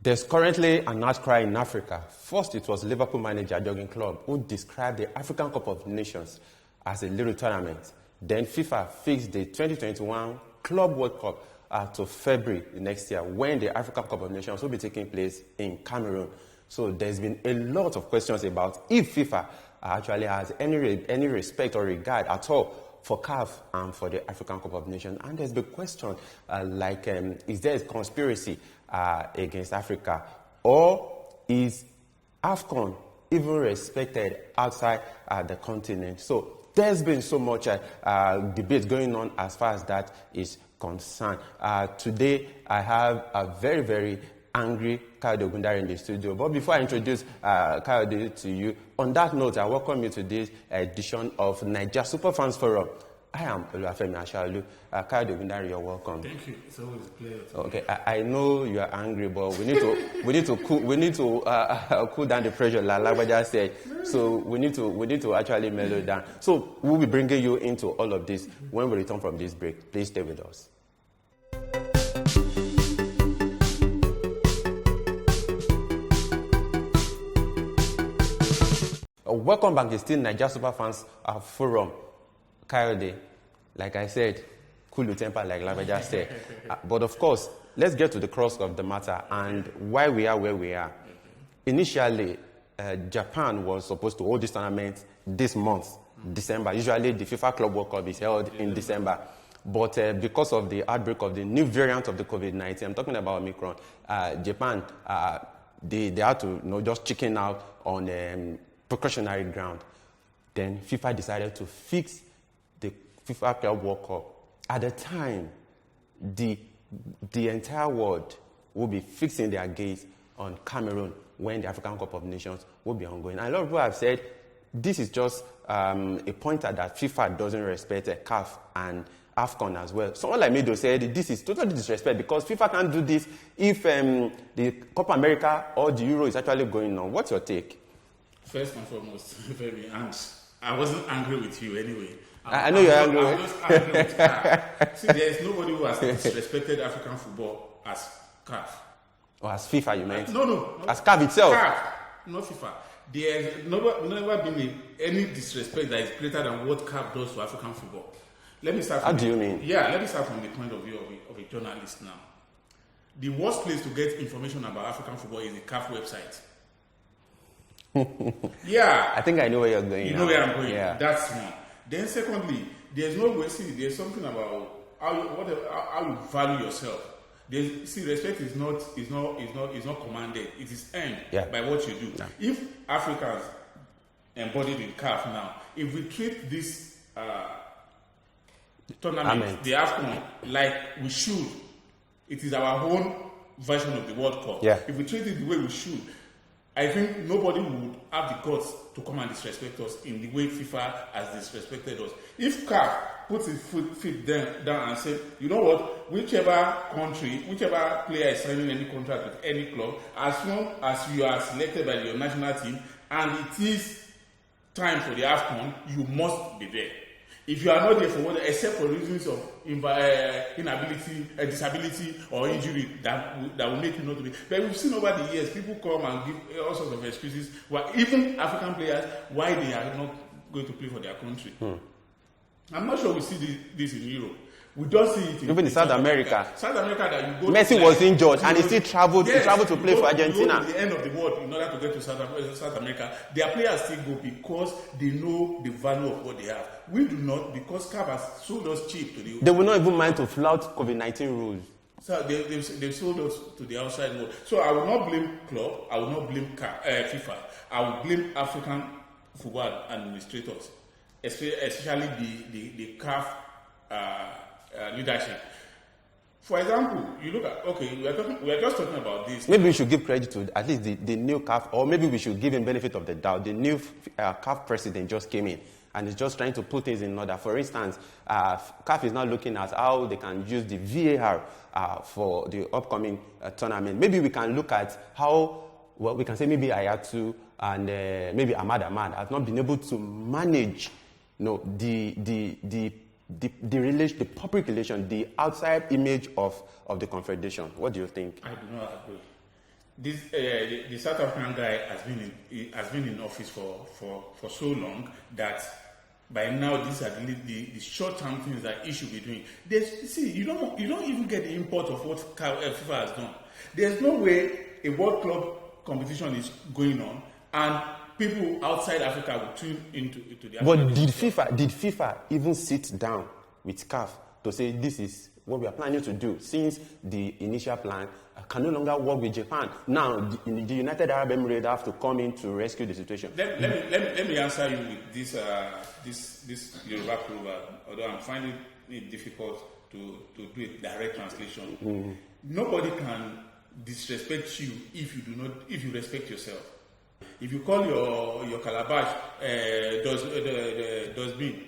There's currently an outcry in Africa. First, it was Liverpool manager Jurgen Klopp who described the African Cup of Nations as a little tournament. Then FIFA fixed the 2021 Club World Cup to February next year, when the African Cup of Nations will be taking place in Cameroon. So there's been a lot of questions about if FIFA actually has any respect or regard at all for CAF and for the African Cup of Nations. And there's been questions is there a conspiracy against Africa? Or is AFCON even respected outside the continent? So there's been so much debate going on as far as that is concerned. Today, I have a very, very angry Kayode Ogundare in the studio. But before I introduce Kayode to you, on that note, I welcome you to this edition of Niger Superfans Forum. I am Oluwafemi Ashaolu. Kayode Ogundare, you're welcome. Thank you. It's always a pleasure. Okay, I know you are angry, but we need to cool down the pressure, like Lagbaja said. So we need to actually mellow down. So we'll be bringing you into all of this when we return from this break. Please stay with us. Welcome back. It's still Niger Superfans Forum. Kayode, like I said, cool your temper, like Lavaja said. But of course, let's get to the crux of the matter and why we are where we are. Initially, Japan was supposed to hold this tournament this month, December. Usually, the FIFA Club World Cup is held in December. But because of the outbreak of the new variant of the COVID-19, I'm talking about Omicron, Japan, they had to just chicken out on precautionary ground. Then FIFA decided to fix the FIFA Club World Cup. At the time, the entire world will be fixing their gaze on Cameroon when the African Cup of Nations will be ongoing. And a lot of people have said this is just a pointer that FIFA doesn't respect CAF and AFCON as well. Someone like Medo said this is totally disrespect because FIFA can't do this if the Copa America or the Euro is actually going on. What's your take? First and foremost, I wasn't angry with you anyway. I know you're angry. I was angry with CAF. See, there is nobody who has disrespected African football as CAF. Or as FIFA, you meant? No. As CAF itself? CAF, not FIFA. There has never been any disrespect that is greater than what CAF does to African football. Let me start. How do you mean? Yeah, let me start from the point of view of a journalist now. The worst place to get information about African football is the CAF website. Yeah. I think I know where you're going. You know where I'm going. Yeah. That's one. Then secondly, there's no way. See, there's something about how you value yourself. Respect is not commanded. It is earned by what you do. Yeah. If Africans embodied in CAF now, if we treat this tournament, the AFCON, like we should, it is our own version of the World Cup. Yeah. If we treat it the way we should, I think nobody would have the guts to come and disrespect us in the way FIFA has disrespected us. If CAF puts its feet down and says, you know what, whichever player is signing any contract with any club, as long as you are selected by your national team and it is time for the AFCON, you must be there. If you are not there for what, except for reasons of inability, disability, or injury that will make you not to be. But we've seen over the years people come and give all sorts of excuses. Why even African players, why they are not going to play for their country. I'm not sure we see this in Europe. We don't see it even in South America. South America, that you go. Messi was injured and he still traveled. Yes, he traveled to play for Argentina. You go to the end of the world in order to get to South America. Their players still go because they know the value of what they have. We do not, because CAF has sold us cheap to the. They will not even mind to flout COVID-19 rules. So they've sold us to the outside world. So I will not blame club. I will not blame FIFA. I will blame African football administrators, especially the CAF. Leadership. For example, you look at we are just talking about this. Maybe we should give credit to at least the new CAF, or maybe we should give him benefit of the doubt. The new CAF president just came in and is just trying to put things in order. For instance, CAF is now looking at how they can use the VAR for the upcoming tournament. Maybe we can look at how we can say maybe Ayatu and maybe Ahmad have not been able to manage No, the public relation, the outside image of the Confederation. What do you think? I do not agree. This the South African guy has been in office for so long that by now these are the short-term things that he should be doing. You don't even get the import of what FIFA has done. There's no way a World Club competition is going on and people outside Africa will tune into the. But did FIFA even sit down with CAF to say this is what we are planning to do, since the initial plan can no longer work with Japan? Now the United Arab Emirates have to come in to rescue the situation. Let me answer you with this Yoruba proverb, although I'm finding it difficult to do a direct translation. Mm-hmm. Nobody can disrespect you if you respect yourself. If you call your calabash dustbin,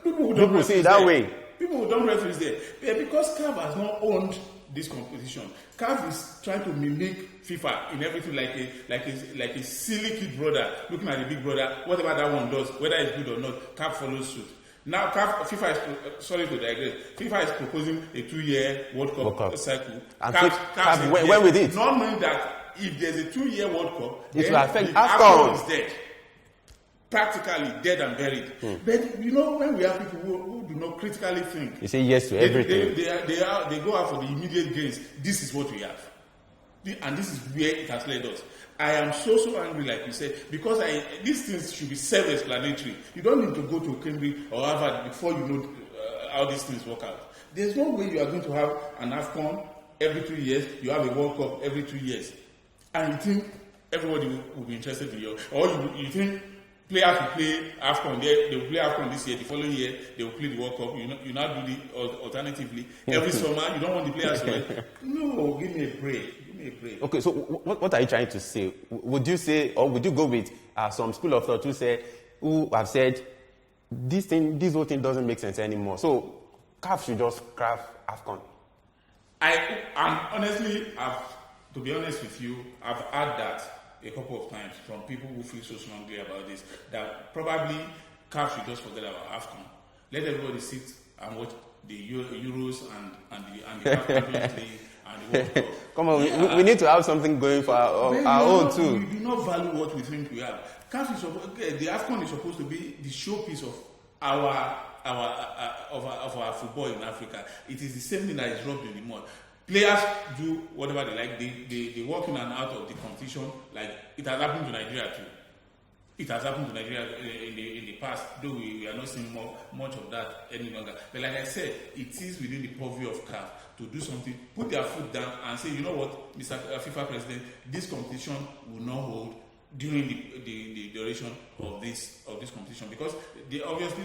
people don't say it that way. People don't reference there. Yeah, because CAF has not owned this competition. CAF is trying to mimic FIFA in everything, like a silly kid brother looking at the big brother. Whatever that one does, whether it's good or not, CAF follows suit. Now FIFA is, sorry to digress, FIFA is proposing a 2-year World Cup cycle. And CAF went with it. Not knowing that if there's a 2-year World Cup, it will affect AFCON is dead. Practically dead and buried. But when we have people who do not critically think, you say yes to everything. They go out for the immediate gains. This is what we have, and this is where it has led us. I am so angry, like you said, because these things should be self-explanatory. You don't need to go to Cambridge or Harvard before you know how these things work out. There's no way you are going to have an AFCON every 2 years. You have a World Cup every 2 years, and you think everybody will be interested in you, or you think players will play AFCON. They will play AFCON this year. The following year, they will play the World Cup. You now do the alternatively every summer. You don't want the players to. No, give me a break. Okay, so what are you trying to say? Would you say, or would you go with some school of thought who have said this whole thing doesn't make sense anymore? So CAF should just craft AFCON. To be honest with you, I've heard that a couple of times from people who feel so strongly about this, that probably CAF should just forget about AFCON. Let everybody sit and watch the Euros and the CAF Champions League and the World Cup. Come on, we need to have something going for our own too. We do not value what we think we have. The AFCON is supposed to be the showpiece of our football in Africa. It is the same thing that is rubbed in the mud. Players do whatever they like. They walk in and out of the competition. Like it has happened to Nigeria too. It has happened to Nigeria in the past, though we are not seeing much of that any longer. But like I said, it is within the purview of CAF to do something, put their foot down and say, you know what, Mr. FIFA President, this competition will not hold during the duration of this competition, because obviously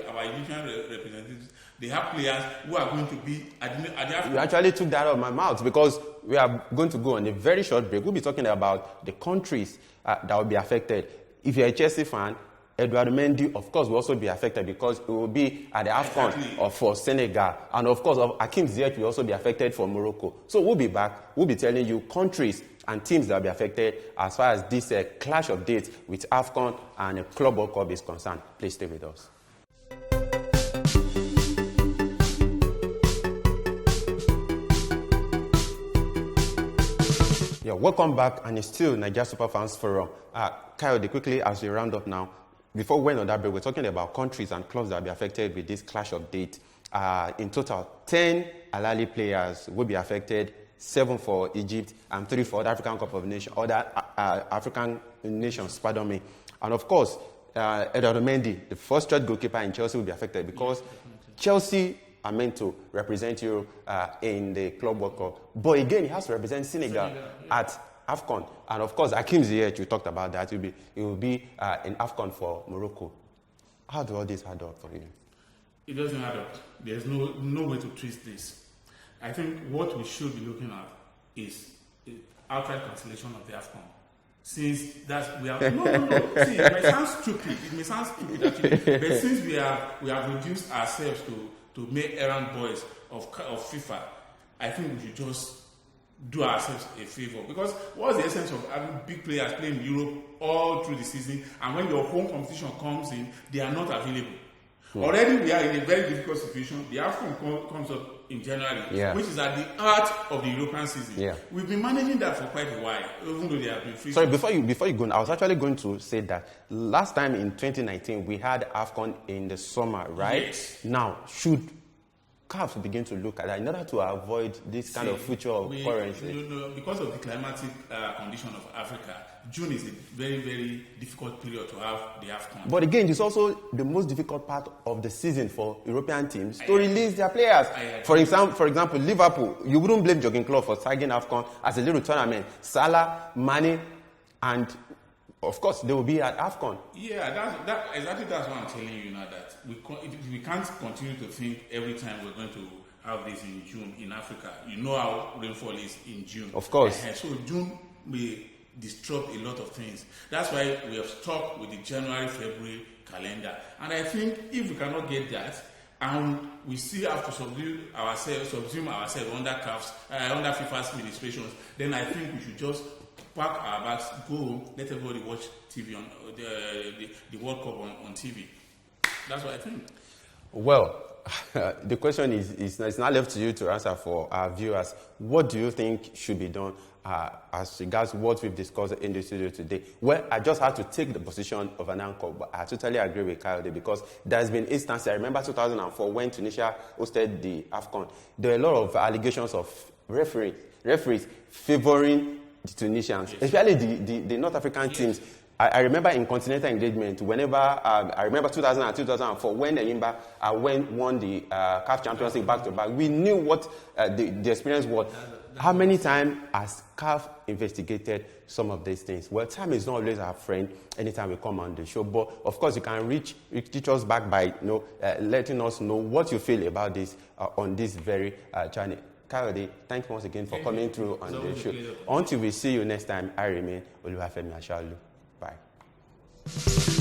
our Egyptian representatives, they have players who are going to be at the You actually took that out of my mouth, because we are going to go on a very short break. We'll be talking about the countries that will be affected. If you're a Chelsea fan, Edouard Mendy, of course, will also be affected, because it will be at the AFCON or for Senegal. And of course, Hakim Ziyech will also be affected for Morocco. So we'll be back. We'll be telling you countries and teams that will be affected as far as this clash of dates with AFCON and a Club World Cup is concerned. Please stay with us. Yeah, welcome back, and it's still Nigeria Superfans Forum. Kayode, quickly, as we round up now, before we went on that break, we're talking about countries and clubs that will be affected with this clash of date. In total, 10 Al-Ahly players will be affected, 7 for Egypt and 3 for other African nations, pardon me. And of course, Edouard Mendy, the first choice goalkeeper in Chelsea, will be affected, because Chelsea are meant to represent Europe in the Club World Cup. But again, he has to represent Senegal at AFCON. And of course, Hakim Ziyech, you talked about that, it will be in AFCON for Morocco. How do all this add up for you? It doesn't add up. There's no way to twist this. I think what we should be looking at is outright cancellation of the AFCON. Since we have no. See, it may sound stupid. Actually, but since we have reduced ourselves to make errand boys of FIFA, I think we should just do ourselves a favor. Because what's the essence of having big players playing in Europe all through the season, and when your home competition comes in, they are not available? Already we are in a very difficult situation. The AFCON comes up in January, which is at the heart of the European season. Yeah. We've been managing that for quite a while, even though they have been free. Sorry, before you go, I was actually going to say that last time in 2019 we had AFCON in the summer, right? Yes. Now, should CAF begin to look at that in order to avoid this kind of future occurrence? Because of the climatic condition of Africa, June is a very, very difficult period to have the AFCON. But again, it's also the most difficult part of the season for European teams to release their players. For example, Liverpool, you wouldn't blame Jurgen Klopp for tagging AFCON as a little tournament. Salah, Mane, and of course, they will be at AFCON. Yeah, exactly that's what I'm telling you now, that we can't continue to think every time we're going to have this in June in Africa. You know how rainfall is in June. Of course. So June may disrupt a lot of things. That's why we have stuck with the January-February calendar. And I think if we cannot get that, and we still have to subsume ourselves under FIFA's administrations, then I think we should just pack our bags, go home, let everybody watch TV on the World Cup on TV. That's what I think. Well, the question is it's not left to you to answer for our viewers. What do you think should be done as regards what we've discussed in the studio today? Well, I just had to take the position of an anchor, but I totally agree with Kyle because there's been instances. I remember 2004 when Tunisia hosted the AFCON. There were a lot of allegations of referees favoring the Tunisians, especially the North African teams. I remember in continental engagement, whenever I remember 2000 and 2004 when Enyimba won the CAF Champions League back-to-back, we knew what the experience was. How many times has CAF investigated some of these things? Well, time is not always our friend anytime we come on the show, but of course you can reach us back by letting us know what you feel about this on this very channel. Kayode, thank you once again for coming through on the show. Until we see you next time, I remain Oluwafemi Ashalu. Bye.